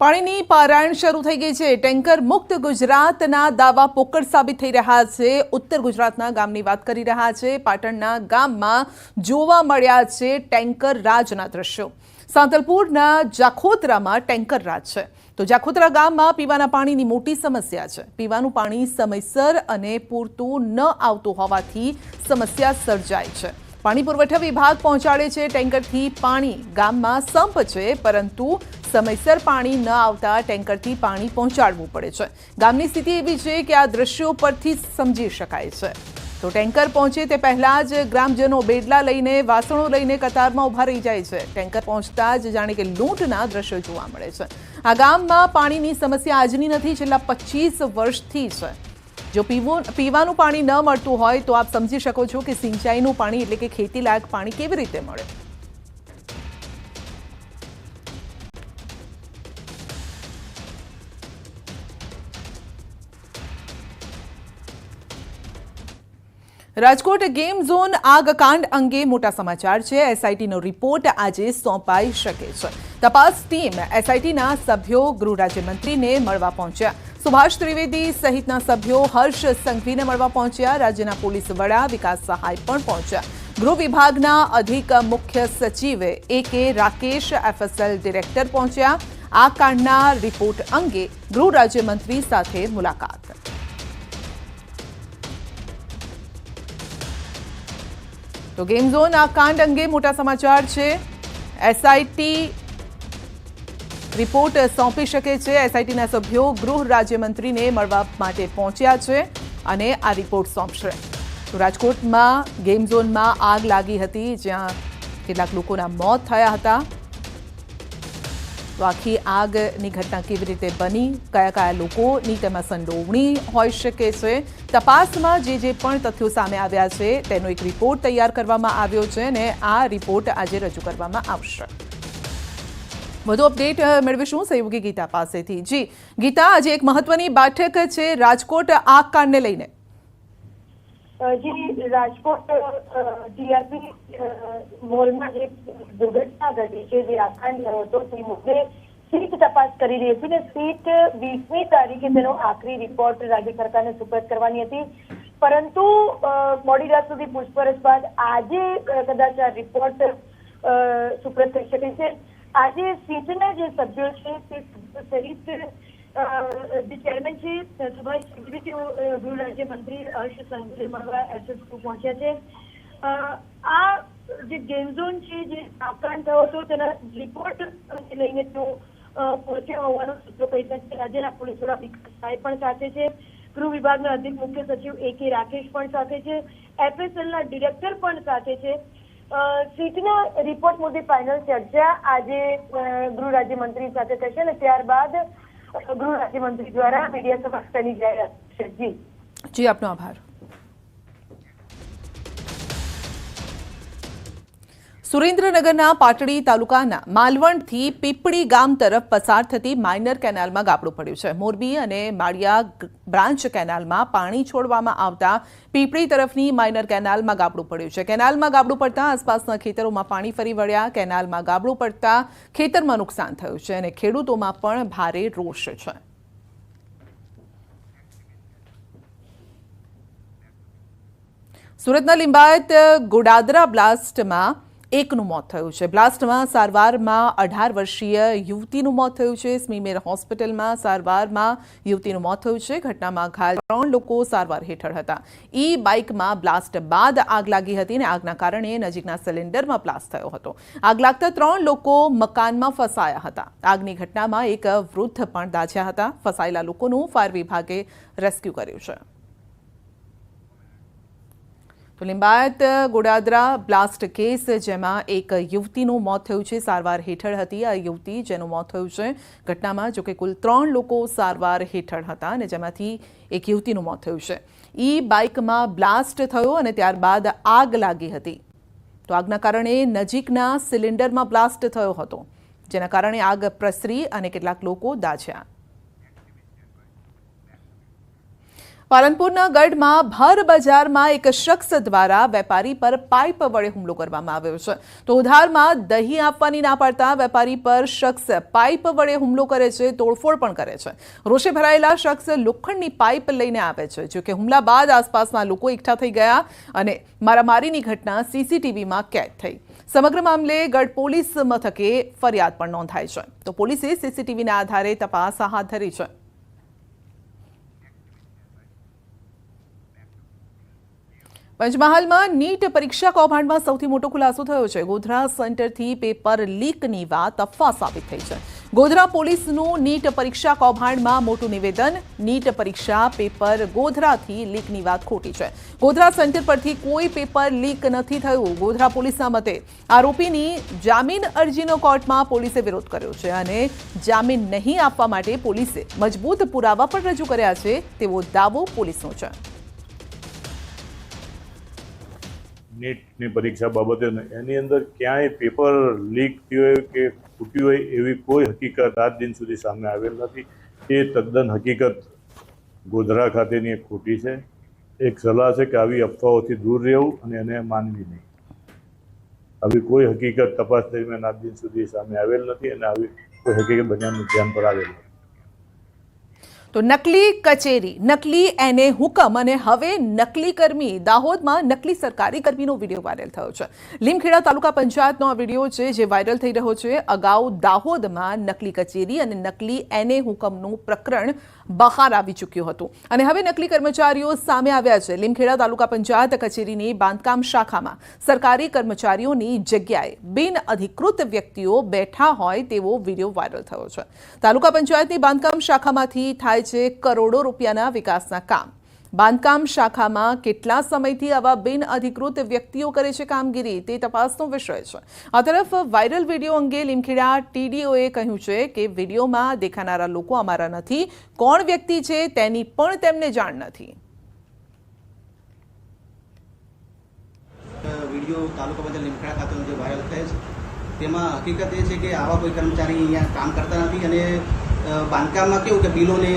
પાણીની પારાયણ શરૂ થઈ ગઈ છે। ટેન્કર મુક્ત ગુજરાતના દાવા પોકળ સાબિત થઈ રહ્યા છે। ઉત્તર ગુજરાતના ગામની વાત કરી રહ્યા છે। પાટણના ગામમાં જોવા મળ્યા છે ટેન્કર રાજના દ્રશ્યો। સાંતલપુરના જાખોતરામાં ટેન્કર રાજ છે। તો જાખોતરા ગામમાં પીવાના પાણીની મોટી સમસ્યા છે। પીવાનું પાણી સમયસર અને પૂરતું ન આવતું હોવાથી સમસ્યા સર્જાય છે। પાણી પુરવઠા વિભાગ પહોંચાડે છે ટેન્કરથી પાણી। ગામમાં સંપ છે પરંતુ સમયસર પાણી ન આવતા ટેન્કરથી પાણી પહોંચાડવું પડે છે। ગામની સ્થિતિ એવી છે કે આ દ્રશ્યો પરથી સમજી શકાય છે। તો ટેન્કર પહોંચે તે પહેલા જ ગ્રામજનો બેડલા લઈને વાસણો લઈને કતારમાં ઊભા રહી જાય છે। ટેન્કર પહોંચતા જ જાણે કે લૂંટના દ્રશ્યો જોવા મળે છે। આ ગામમાં પાણીની સમસ્યા આજની નથી, છેલ્લા 25 વર્ષથી છે। જો પીવાનું પાણી ન મળતું હોય તો આપ સમજી શકો છો કે સિંચાઈનું પાણી એટલે કે ખેતીલાયક પાણી કેવી રીતે મળે। રાજકોટ ગેમ ઝોન આગકાંડ અંગે મોટા સમાચાર છે। એસઆઈટીનો રિપોર્ટ આજે સોંપાઈ શકે છે। તપાસ ટીમ એસઆઈટીના સભ્યો ગૃહ રાજ્યમંત્રીને મળવા પહોંચ્યા। સુભાષ ત્રિવેદી સહિતના સભ્યો હર્ષ સંઘવીને મળવા પહોંચ્યા। રાજ્યના પોલીસ વડા વિકાસ સહાય પણ પહોંચ્યા। ગૃહ વિભાગના અધિક મુખ્ય સચિવ AK રાકેશ FSL ડિરેક્ટર પહોંચ્યા। આ કાંડના રિપોર્ટ અંગે ગૃહ રાજ્યમંત્રી સાથે મુલાકાત। તો ગેમ ઝોન આ કાંડ અંગે મોટા સમાચાર છે। એસઆઈટી રિપોર્ટ સોંપી શકે છે। એસઆઈટીના સભ્યો ગૃહ રાજ્યમંત્રીને મળવા માટે પહોંચ્યા છે અને આ રિપોર્ટ સોંપશે। તો રાજકોટમાં ગેમ ઝોનમાં આગ લાગી હતી, જ્યાં કેટલાક લોકોના મોત થયા હતા। તો આખી આગની ઘટના કેવી રીતે બની, કયા કયા લોકોની તેમાં સંડોવણી હોઈ શકે છે, તપાસમાં જે પણ તથ્યો સામે આવ્યા છે તેનો એક રિપોર્ટ તૈયાર કરવામાં આવ્યો છે અને આ રિપોર્ટ આજે રજૂ કરવામાં આવશે। વધુ અપડેટ મેળવીશું સહયોગી ગીતા પાસેથી। જી ગીતા, આજે એક મહત્વની બેઠક છે રાજકોટ આગ કાંડને લઈને। જી, રાજકોટ ટીઆરપી મોલમાં જે દુર્ઘટના ઘટી છે, જે આકાંડ થયો હતો તે મુદ્દે સીટ તપાસ કરી રહી હતી ને સીટ 20મી તારીખે તેનો આખરી રિપોર્ટ રાજ્ય સરકારને સુપરત કરવાની હતી, પરંતુ મોડી રાત સુધી પૂછપરછ બાદ આજે કદાચ આ રિપોર્ટ સુપરત થઈ શકે છે। આજે સીટના જે સભ્યો છે તે સહિત જે ચેરમેન છે સુભાષ ત્રિવેદી, ગૃહ રાજ્યમંત્રી હર્ષ સંઘવી મળવા એસએસપી પહોંચ્યા છે। આ જે ગેમ ઝોન છે, જે આકાંડ થયો હતો તેના રિપોર્ટ લઈને તેઓ પહોંચ્યા હોવાનું સૂત્રો કહી શકે। રાજ્યના પોલીસ વડા વિકાસ સહાય પણ સાથે છે। ગૃહ વિભાગના અધિક મુખ્ય સચિવ AK રાકેશ પણ સાથે છે। FSLના ડિરેક્ટર પણ સાથે છે। સીટના રિપોર્ટ મુદ્દે ફાઇનલ ચર્ચા આજે ગૃહ રાજ્યમંત્રી સાથે થશે અને ત્યારબાદ ગૃહ રાજ્યમંત્રી દ્વારા મીડિયા સમક્ષ તેની જાહેરાત થશે। જી, આપનો આભાર। સુરેન્દ્રનગરના પાટડી તાલુકાના માલવણથી પીપળી ગામ તરફ પસાર થતી માઇનર કેનાલમાં ગાબડું પડ્યું છે। મોરબી અને માળિયા બ્રાન્ચ કેનાલમાં પાણી છોડવામાં આવતા પીપળી તરફની માઇનર કેનાલમાં ગાબડું પડ્યું છે। કેનાલમાં ગાબડું પડતા આસપાસના ખેતરોમાં પાણી ફરી વળ્યા। કેનાલમાં ગાબડું પડતા ખેતરમાં નુકસાન થયું છે અને ખેડૂતોમાં પણ ભારે રોષ છે। સુરતના લિંબાયત ગોડાદરા બ્લાસ્ટમાં એકનું મોત થયું છે। બ્લાસ્ટમાં સારવારમાં 18 વર્ષીય યુવતીનું મોત થયું છે। સ્મીમેર હોસ્પિટલમાં સારવારમાં યુવતીનું મોત થયું છે। ઘટનામાં ઘાયલ 3 લોકો સારવાર હેઠળ હતા। ઈ બાઇકમાં બ્લાસ્ટ બાદ આગ લાગી હતી અને આગના કારણે નજીકના સિલિન્ડરમાં બ્લાસ્ટ થયો હતો। આગ લાગતા 3 લોકો મકાનમાં ફસાયા હતા। આગની ઘટનામાં એક વૃદ્ધ પણ દાઝ્યા હતા। ફસાયેલા લોકોનું ફાયર વિભાગે રેસ્ક્યુ કર્યું છે। તો લિંબાયત ગોડાદરા બ્લાસ્ટ કેસ, જેમાં એક યુવતીનું મોત થયું છે, સારવાર હેઠળ હતી આ યુવતી જેનું મોત થયું છે। ઘટનામાં જોકે કુલ 3 લોકો સારવાર હેઠળ હતા અને જેમાંથી એક યુવતીનું મોત થયું છે। ઈ બાઇકમાં બ્લાસ્ટ થયો અને ત્યારબાદ આગ લાગી હતી। તો આગના કારણે નજીકના સિલિન્ડરમાં બ્લાસ્ટ થયો હતો, જેના કારણે આગ પ્રસરી અને કેટલાક લોકો દાઝ્યા। પાલનપુરના ગઢમાં ભર બજારમાં એક શખ્સ દ્વારા વેપારી પર પાઇપ વડે હુમલો કરવામાં આવ્યો છે. તો ઉધારમાં દહીં આપવાની ના પાડતા વેપારી પર શખ્સ પાઇપ વડે હુમલો કરે છે, તોડફોડ પણ કરે છે. રોષે ભરાયેલા શખ્સ લોખંડની પાઇપ લઈને આવે છે. જોકે હુમલા બાદ આસપાસના લોકો એકઠા થઈ ગયા અને મારામારીની ઘટના સીસીટીવીમાં કેદ થઈ. સમગ્ર મામલે ગઢ પોલીસ મથકે ફરિયાદ પણ નોંધાઈ છે. તો પોલીસે સીસીટીવીના આધારે તપાસ હાથ ધરી છે. પંચમહાલમાં નીટ પરીક્ષા કૌભાંડમાં સૌથી મોટો ખુલાસો થયો છે. ગોધરા સેન્ટરથી પેપર લીકની વાત અફવા સાબિત થઈ છે. ગોધરા પોલીસનું નીટ પરીક્ષા કૌભાંડમાં મોટું નિવેદન. નીટ પરીક્ષા પેપર ગોધરાથી લીકની વાત ખોટી છે. ગોધરા સેન્ટર પરથી કોઈ પેપર લીક નથી થયું. ગોધરા પોલીસના મતે આરોપીની જામીન અરજીનો કોર્ટમાં પોલીસે વિરોધ કર્યો છે અને જામીન નહીં આપવા માટે પોલીસે મજબૂત પુરાવા પણ રજૂ કર્યા છે તેવો દાવો પોલીસનો છે. નીટની પરીક્ષા બાબતે એની અંદર ક્યાંય પેપર લીક થયું હોય કે ફૂટ્યું હોય એવી કોઈ હકીકત આજ દિન સુધી સામે આવેલ નથી. એ તદ્દન હકીકત ગોધરા ખાતેની એક ખોટી છે. એક સલાહ છે કે આવી અફવાઓથી દૂર રહેવું અને એને માનવી નહીં. આવી કોઈ હકીકત તપાસ દરમિયાન આજ દિન સુધી સામે આવેલ નથી અને આવી કોઈ હકીકત બધાનું ધ્યાન પર આવેલ નથી. તો નકલી કચેરી, નકલી એને હુકમ અને હવે નકલી કર્મી. દાહોદમાં નકલી સરકારી કર્મીનો વિડીયો વાયરલ થયો છે. લીમખેડા તાલુકા પંચાયતનો આ વિડીયો છે જે વાયરલ થઈ રહ્યો છે. અગાઉ દાહોદમાં નકલી કચેરી અને નકલી એને હુકમનું પ્રકરણ બહાર આવી ચૂક્યું હતું અને હવે નકલી કર્મચારીઓ સામે આવ્યા છે. લીમખેડા તાલુકા પંચાયત કચેરીની બાંધકામ શાખામાં સરકારી કર્મચારીઓની જગ્યાએ બિનઅધિકૃત વ્યક્તિઓ બેઠા હોય તેવો વિડીયો વાયરલ થયો છે. તાલુકા પંચાયતની બાંધકામ શાખામાંથી થાય છે કરોડો રૂપિયાના વિકાસના કામ. બાંધકામ શાખામાં કેટલા સમયથી આવા બિનઅધિકૃત વ્યક્તિઓ કરે છે કામગીરી તે તપાસનો વિષય છે. આ તરફ વાયરલ વિડીયો અંગે લીમખેડા ટીડીઓએ કહ્યું છે કે વિડીયોમાં દેખાનારા લોકો અમારા નથી. કોણ વ્યક્તિ છે તેની પણ તેમને જાણ નથી. વિડીયો તાલુકા પંચાયત લીમખેડા ખાતેનો જે વાયરલ થયો છે તેમાં હકીકત એ છે કે આવા કોઈ કર્મચારી અહીંયા કામ કરતા નથી અને બાંધકામમાં કેવું કે બિલોને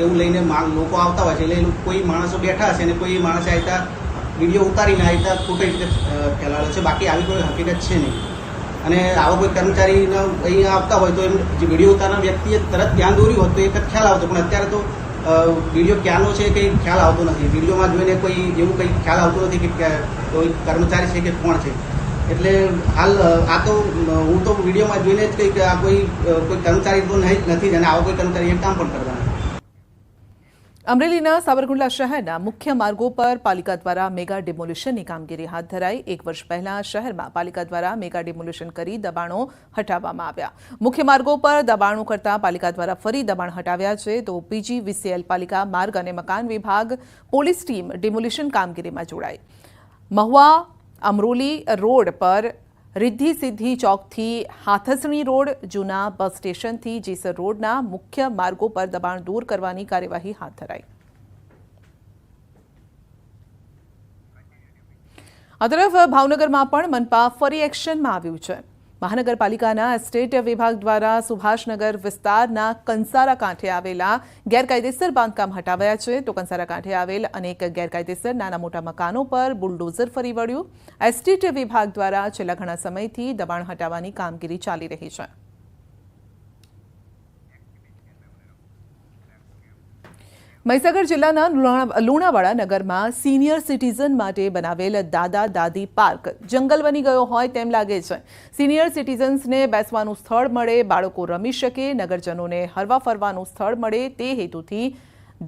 એવું લઈને લોકો આવતા હોય છે એટલે કોઈ માણસો બેઠા હશે અને કોઈ માણસે આવતા વિડીયો ઉતારીને આવતા ખોટી રીતે ફેલાવેલો છે. બાકી આવી કોઈ હકીકત છે નહીં અને આવા કોઈ કર્મચારી અહીંયા આવતા હોય તો એમ જે વિડીયો ઉતારનાર વ્યક્તિએ તરત ધ્યાન દોર્યું હોત તો એક જ ખ્યાલ આવતો, પણ અત્યારે તો વિડીયો ક્યાંનો છે કંઈ ખ્યાલ આવતો નથી. વિડીયોમાં જોઈને કોઈ એવું કંઈ ખ્યાલ આવતો નથી કે કોઈ કર્મચારી છે કે કોણ છે. એટલે હાલ આ તો હું તો વિડીયોમાં જોઈને જ કહી કે આ કોઈ કર્મચારી તો નથી જ અને આવા કોઈ કર્મચારી એ કામ પણ કરતા નથી. અમરેલીના સાવરકુંડલા શહેરના મુખ્ય માર્ગો પર પાલિકા દ્વારા મેગા ડિમોલિશનની કામગીરી હાથ ધરાઈ. 1 વર્ષ પહેલા શહેરમાં પાલિકા દ્વારા મેગા ડિમોલિશન કરી દબાણો હટાવવામાં આવ્યા. મુખ્ય માર્ગો પર દબાણો કરતા પાલિકા દ્વારા ફરી દબાણ હટાવ્યા છે. તો PGVCL પાલિકા માર્ગ અને મકાન વિભાગ પોલીસ ટીમ ડિમોલિશન કામગીરીમાં જોડાઈ. મહુવા અમરોલી રોડ પર રિદ્ધિ સિદ્ધિ ચોકથી હાથસણી રોડ, જૂના બસ સ્ટેશનથી જેસર રોડના મુખ્ય માર્ગો પર દબાણ દૂર કરવાની કાર્યવાહી હાથ ધરાઈ. આ તરફ ભાવનગરમાં પણ મનપા ફરી એક્શનમાં આવ્યું છે. મહાનગરપાલિકાના એસ્ટેટ વિભાગ દ્વારા સુભાષનગર વિસ્તારના કંસારા કાંઠે આવેલા ગેરકાયદેસર બાંધકામ હટાવ્યા છે. તો કંસારા કાંઠે આવેલ અનેક ગેરકાયદેસર નાના મોટા મકાનો પર બુલડોઝર ફરી વળ્યું. એસ્ટેટ વિભાગ દ્વારા છેલ્લા ઘણા સમયથી દબાણ હટાવવાની કામગીરી ચાલી રહી છે. મહીસાગર જિલ્લાના લુણાવાડા નગરમાં સિનિયર સિટીઝન માટે બનાવેલ દાદા દાદી પાર્ક જંગલ બની ગયો હોય તેમ લાગે છે. સિનિયર સિટીઝન્સને બેસવાનું સ્થળ મળે, બાળકો રમી શકે, નગરજનોને હરવા ફરવાનું સ્થળ મળે તે હેતુથી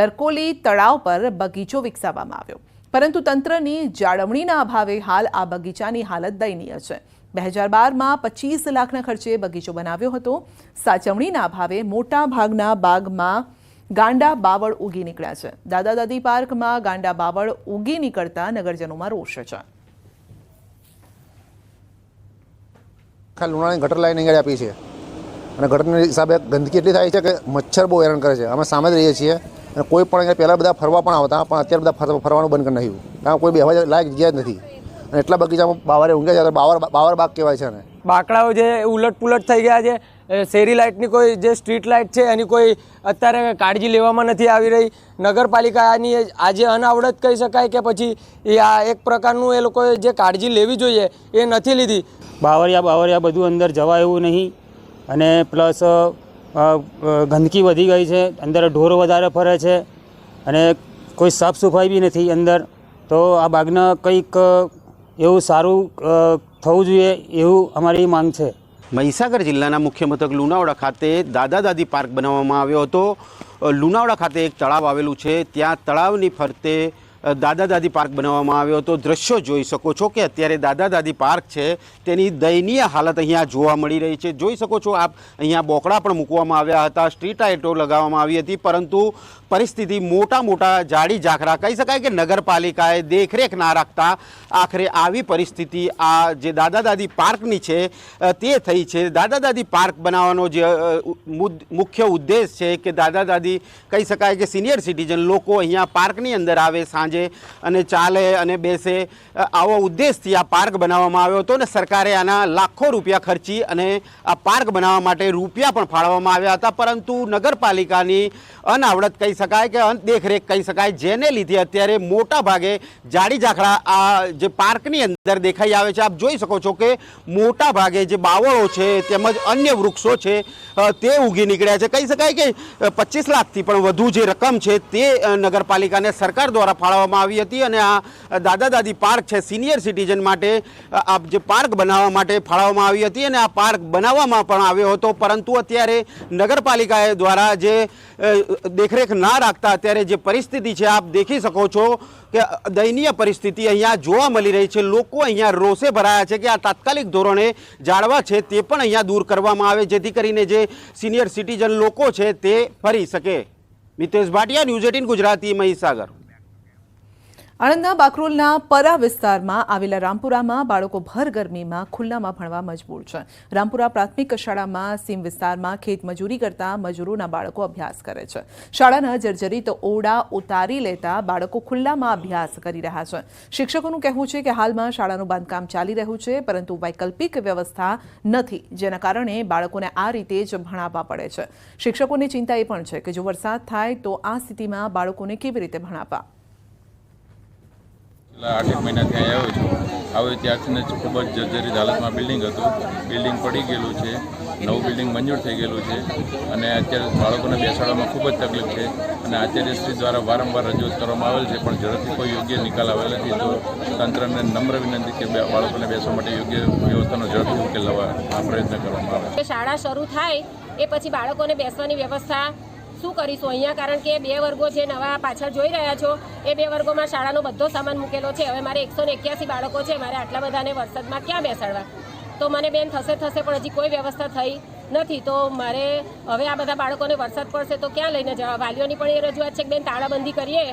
દરકોલી તળાવ પર બગીચો વિકસાવવામાં આવ્યો. પરંતુ તંત્રની જાળવણીના અભાવે હાલ આ બગીચાની હાલત દયનીય છે. 2012માં 25 લાખના ખર્ચે બગીચો બનાવ્યો હતો. સાચવણીના અભાવે મોટા ભાગના બાગમાં ગાંડા બાવળ ઉગી નીકળ્યા છે. દાદા દાદી પાર્કમાં ગાંડા બાવળ ઉગી નીકળતા નગરજનોમાં રોષ છે. લુણાની ગટર લાઈન અહીંયા આપી છે અને ગટરના હિસાબે ગંદકી એટલી થાય છે કે મચ્છર બહુ હેરાન કરે છે. અમે સામે જ રહીએ છીએ અને કોઈ પણ અહીંયા પહેલાં બધા ફરવા પણ આવતા, પણ અત્યારે બધા ફરવાનું બંધ કરી નાખ્યું. કારણ કોઈ બેહવા લાયક જગ્યા જ નથી અને એટલા બગીચામાં બાવરે ઊંઘે છે, બાવર બાગ કહેવાય છે ને. બાકડાઓ જે ઉલટ પુલટ થઈ ગયા છે, શેરી લાઇટની કોઈ જે સ્ટ્રીટ લાઇટ છે એની કોઈ અત્યારે કાળજી લેવામાં નથી આવી રહી. નગરપાલિકાની આજે અનાવડત કહી શકાય કે પછી એ આ એક પ્રકારનું એ લોકોએ જે કાળજી લેવી જોઈએ એ નથી લીધી. બાવરિયા બધું અંદર જવાય એવું નહીં, અને પ્લસ ગંદકી વધી ગઈ છે, અંદર ઢોરો વધારે ફરે છે અને કોઈ સાફ સફાઈ બી નથી અંદર. તો આ બાગને કંઈક એવું સારું થવું જોઈએ એવું અમારી માંગ છે. મહીસાગર જિલ્લાના મુખ્ય મથક લુણાવાડા ખાતે દાદા દાદી પાર્ક બનાવવામાં આવ્યો હતો. લુણાવાડા ખાતે એક તળાવ આવેલું છે, ત્યાં તળાવની ફરતે દાદા દાદી પાર્ક બનાવવામાં આવ્યો હતો. દ્રશ્યો જોઈ શકો છો કે અત્યારે દાદા દાદી પાર્ક છે તેની દયનીય હાલત અહીંયા જોવા મળી રહી છે. જોઈ શકો છો આપ, અહીંયા બોકડા પણ મૂકવામાં આવ્યા હતા, સ્ટ્રીટ લાઇટો લગાવવામાં આવી હતી, પરંતુ પરિસ્થિતિ મોટા જાડી ઝાખરા કહી શકાય કે નગરપાલિકાએ દેખરેખ ના રાખતા આખરે આવી પરિસ્થિતિ આ જે દાદા દાદી પાર્કની છે તે થઈ છે. દાદા દાદી પાર્ક બનાવવાનો જે મુખ્ય ઉદ્દેશ છે કે દાદા દાદી કહી શકાય કે સિનિયર સિટીઝન લોકો અહીંયા પાર્કની અંદર આવે સાંજે અને ચાલે અને બેસે, આવો ઉદ્દેશથી આ પાર્ક બનાવવામાં આવ્યો હતો. અને સરકારે આના લાખો રૂપિયા ખર્ચી અને આ પાર્ક બનાવવા માટે રૂપિયા પણ ફાળવવામાં આવ્યા હતા, પરંતુ નગરપાલિકાની અનાવડત કહી શકાય કે દેખરેખ કહી શકાય, જેને લીધે અત્યારે મોટા ભાગે જાડી ઝાખડા આ જે પાર્કની અંદર દેખાઈ આવે છે. આપ જોઈ શકો છો કે મોટા ભાગે જે બાવળો છે તેમજ અન્ય વૃક્ષો છે તે ઉગી નીકળ્યા છે. કહી શકાય કે 25 લાખથી પણ વધુ જે રકમ છે તે નગરપાલિકાને સરકાર દ્વારા ફાળવવામાં આવી હતી અને આ દાદા દાદી પાર્ક છે સિનિયર સિટીઝન માટે આ જે પાર્ક બનાવવા માટે ફાળવવામાં આવી હતી અને આ પાર્ક બનાવવામાં પણ આવ્યો હતો, પરંતુ અત્યારે નગરપાલિકા દ્વારા જે દેખરેખ ના રાખતા અત્યારે જે પરિસ્થિતિ છે આપ દેખી શકો છો કે દયનીય પરિસ્થિતિ અહીંયા જોવા મળી રહી છે. લોકો અહીંયા રોષે ભરાયા છે કે આ તાત્કાલિક ધોરણે ઝાડવા છે તે પણ અહીંયા દૂર કરવામાં આવે, જેથી કરીને જે સિનિયર સિટીઝન લોકો છે તે ફરી શકે. મિતેશ ભાટિયા, ન્યૂઝ 18 ગુજરાતી, મહીસાગર. આણંદના બાકરોલના પરા વિસ્તારમાં આવેલા રામપુરામાં બાળકો ભર ગરમીમાં ખુલ્લામાં ભણવા મજબૂર છે. રામપુરા પ્રાથમિક શાળામાં સીમ વિસ્તારમાં ખેત મજૂરી કરતા મજૂરોના બાળકો અભ્યાસ કરે છે. શાળાના જર્જરિત ઓરડા ઉતારી લેતા બાળકો ખુલ્લામાં અભ્યાસ કરી રહ્યા છે. શિક્ષકોનું કહેવું છે કે હાલમાં શાળાનું બાંધકામ ચાલી રહ્યું છે, પરંતુ વૈકલ્પિક વ્યવસ્થા નથી, જેના કારણે બાળકોને આ રીતે જ ભણાવવા પડે છે. શિક્ષકોની ચિંતા એ પણ છે કે જો વરસાદ થાય તો આ સ્થિતિમાં બાળકોને કેવી રીતે ભણાવવા. 8 મહિનાથી અહીંયા આવ્યો ત્યારથી જ ખૂબ જ જર્જરિત હાલતમાં બિલ્ડિંગ હતું. બિલ્ડિંગ પડી ગયેલું છે, નવું બિલ્ડિંગ મંજૂર થઈ ગયેલું છે અને અત્યારે બાળકોને બેસાડવામાં ખૂબ જ તકલીફ છે અને આચાર્યશ્રી દ્વારા વારંવાર રજૂઆત કરવામાં આવેલ છે, પણ ઝડપથી કોઈ યોગ્ય નિકાલ આવેલ નથી. તો તંત્રને નમ્ર વિનંતી કે બાળકોને બેસવા માટે યોગ્ય વ્યવસ્થાનો ઝડપથી ઉકેલ લાવવા આ પ્રયત્ન કરવામાં આવે. શાળા શરૂ થાય એ પછી બાળકોને બેસવાની વ્યવસ્થા શું કરીશું અહીંયા, કારણ કે 2 વર્ગો જે નવા પાછળ જોઈ રહ્યા છો એ 2 વર્ગોમાં શાળાનો બધો સામાન મૂકેલો છે. હવે મારે 181 બાળકો છે, મારે આટલા બધાને વરસાદમાં ક્યાં બેસાડવા? તો મને બેન થશે પણ હજી કોઈ વ્યવસ્થા થઈ નથી. તો મારે હવે આ બધા બાળકોને વરસાદ પડશે તો ક્યાં લઈને જવા? વાલીઓની પણ એ રજૂઆત છે કે બેન તાળાબંધી કરીએ